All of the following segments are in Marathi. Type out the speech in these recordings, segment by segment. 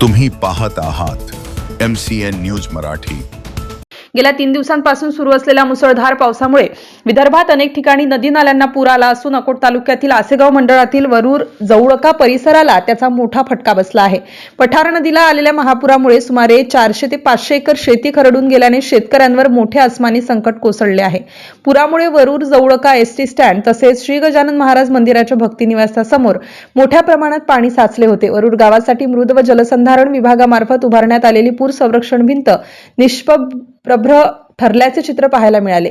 तुम्ही पाहत आहात MCN न्यूज मराठी। गेल्या 3 दिवसांपासून सुरू असलेल्या मुसळधार पावसामुळे विदर्भात अनेक ठिकाणी नदी नाल्यांना पूर आला असून अकोट तालुक्यातील आसेगाव मंडळातील वरूर जवळका परिसराला त्याचा मोठा फटका बसला आहे। पठार नदीला आलेल्या महापुरामुळे सुमारे 400 ते 500 एकर शेती खरडून गेल्याने शेतकऱ्यांवर मोठे आसमानी संकट कोसळले आहे। पुरामुळे वरूर जवळका एसटी स्टँड तसेच श्री गजानन महाराज मंदिराच्या भक्ती निवासासमोर मोठ्या प्रमाणात पाणी साचले होते। वरूर गावासाठी मृद व जलसंधारण विभागामार्फत उभारण्यात आलेली पूर संरक्षण भिंत निष्प्रभ ठरल्याचे चित्र पाहायला मिळाले।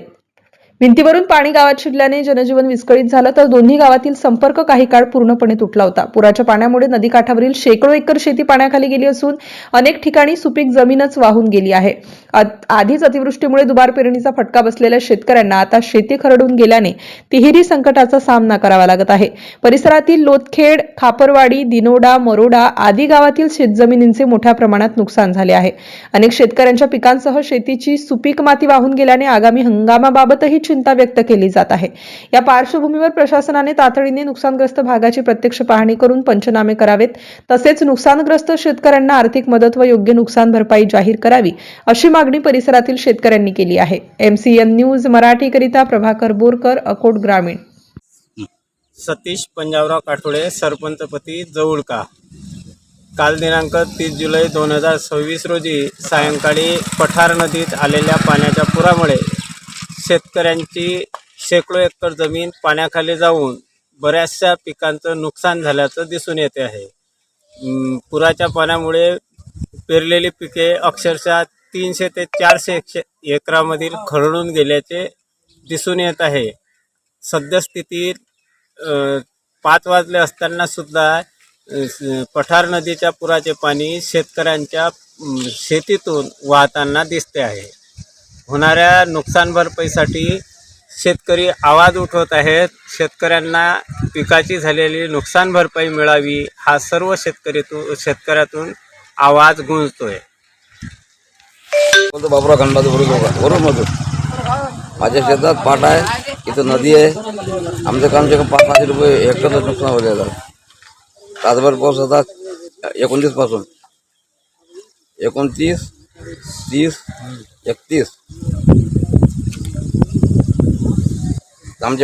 भिंतीवरून पाणी गावात शिरल्याने जनजीवन विस्कळीत झालं तर दोन्ही गावातील संपर्क काही काळ पूर्णपणे तुटला होता। पुराच्या पाण्यामुळे नदीकाठावरील शेकडो एकर शेती पाण्याखाली गेली असून अनेक ठिकाणी सुपीक जमीनच वाहून गेली आहे। आधीच अतिवृष्टीमुळे दुबार पेरणीचा फटका बसलेल्या शेतकऱ्यांना आता शेती खरडून गेल्याने तिहेरी संकटाचा सामना करावा लागत आहे। परिसरातील लोतखेड, खापरवाडी, दिनोडा, मरोडा आदी गावातील शेतजमिनींचे मोठ्या प्रमाणात नुकसान झाले आहे। अनेक शेतकऱ्यांच्या पिकांसह शेतीची सुपीक माती वाहून गेल्याने आगामी हंगामाबाबतही चिंता व्यक्त केली जात आहे। या पार्श्वभूमीवर प्रशासनाने तातडीने नुकसानग्रस्त भागाची प्रत्यक्ष पाहणी करून पंचनामे करावेत, तसेच नुकसानग्रस्त शेतकऱ्यांना आर्थिक मदत व योग्य नुकसान भरपाई जाहीर करावी अशी मागणी परिसरातील शेतकऱ्यांनी केली आहे। MCN न्यूज मराठी करिता प्रभाकर बोरकर, अकोट ग्रामीण। सतीश पंजाबराव काठोडे, सरपंचपती जवळका। काल दिनांक 30 जुलै 2026 रोजी सायंकाळी पठार नदीत आलेल्या पाण्याच्या पुरामुळे शेतकऱ्यांची शेकडो एकर जमीन पाण्याखाली जाऊन बऱ्याचशा पिकांचं नुकसान झाल्याचं दिसून येते आहे। पुराच्या पाण्यामुळे पेरलेली पिके अक्षरशः 300 ते 400 एकरामधील खरडून गेल्याचे दिसून येत आहे। सद्यस्थितीत 5 वाजले असताना सुद्धा पठार नदीच्या पुराचे पाणी शेतकऱ्यांच्या शेतीतून वाहताना दिसते आहे। होणाऱ्या नुकसान भरपाईसाठी शेतकरी आवाज उठवत आहेत। शेतकऱ्यांना पिकाची झालेली नुकसान भरपाई मिळावी हा सर्व शेतकऱ्यातून आवाज गुंजतोय। बाबुराव खंडाचं वरून मधून माझ्या शेतात पाट आहे, इथं नदी आहे। आमचं कामचे 500 रुपये हेक्टरचं नुकसान होलेलं आहे। तासभर पाऊस होता 29 पासून 29, 30, 31 आमचे